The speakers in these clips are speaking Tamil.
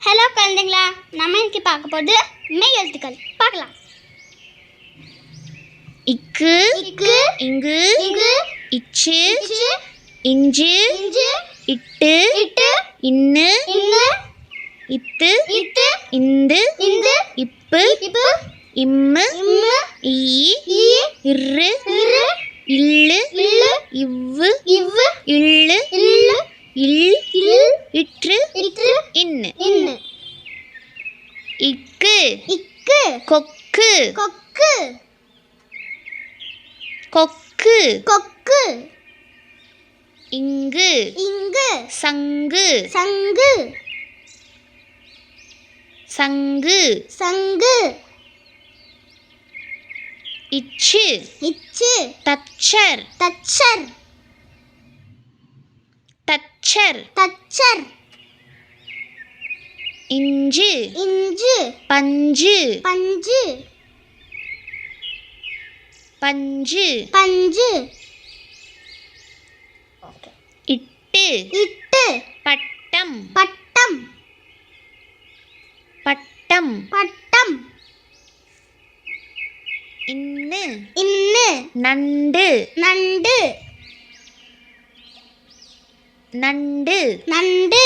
ஹலோ குழந்தைங்களா, நம்ம இன்னைக்கு பார்க்க போகிறது மெய் எழுத்துக்கள். பார்க்கலாம். இக்கு, இக்கு, இங்கு, இங்கு, இச்சு, இச்சு, இஞ்சு, இஞ்சு, இட்டு, இட்டு, இன்னு, இன்னு, இத்து, இத்து, இந்து, இந்து, இப்பு, இப்பு, இம்மு, இம்மு, ஈ, ஈ, இரு, இரு, இல்லு, இல்லு, இவ்வு, இவ்வு, இல்லு, இல்லு, இல், இல், இற்று, இற்று, இன்னு. இன்னு. இக்கு, இக்கு, கொக்கு, கொக்கு, கொக்கு, கொக்கு, இங்கு, இங்கு, சங்கு, சங்கு, சங்கு, சங்கு, இச்சு, இச்சு, தச்சர், தச்சர், தச்சர், தச்சர், இஞ்சு, இஞ்சு, பஞ்சு, பஞ்சு, பஞ்சு, பஞ்சு, இட்டு, இட்டு, பட்டம், பட்டம், பட்டம், பட்டம், இன்னு, இன்னு, நண்டு, நண்டு, நண்டு, நண்டு,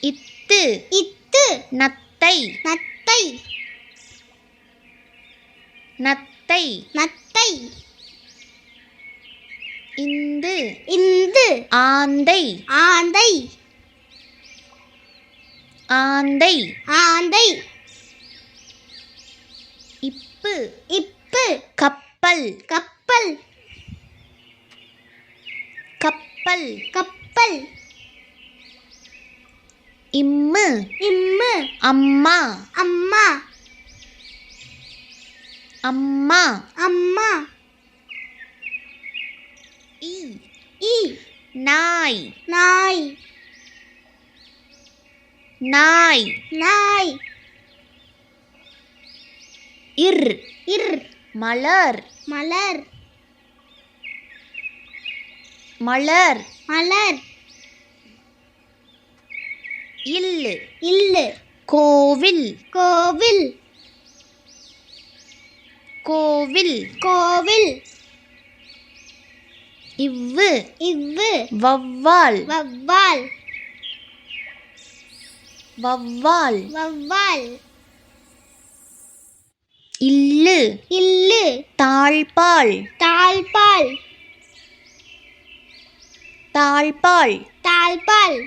இத்து, இத்து, நத்தை, நத்தை, நத்தை, நத்தை, இந்து, இந்து, ஆந்தை, ஆந்தை, ஆந்தை, ஆந்தை, இப்பு, இப்பு, கப்பல், கப்பல், கப்பல், கப்பல், இம்மு, இம்மு, அம்மா, அம்மா, அம்மா, அம்மா, இ, இ, நாய், நாய், நாய், நாய், இர், இர், மலர், மலர், மலர், மலர், இல்லு, இல்லு, கோவில், கோவில், கோவில், கோவில், இவ்வு, இவ்வு, வவ்வால், வவ்வால், வவ்வால், வவ்வால், இல்லு, இல்லு, தாழ்பால், தாழ்பால், தாழ்பால், தாழ்பால்,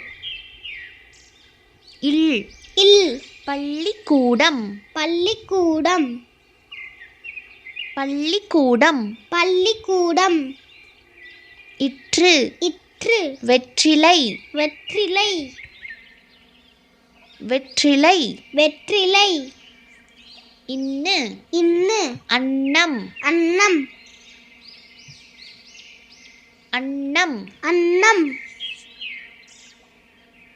இல், இல், பள்ளிக்கூடம், பள்ளிக்கூடம், பள்ளிக்கூடம், பள்ளிக்கூடம், இற்று, இற்று, வெற்றிலை, வெற்றிலை, வெற்றிலை, வெற்றிலை, இன்னு, இன்னு, அன்னம், அன்னம், அன்னம், அன்னம்,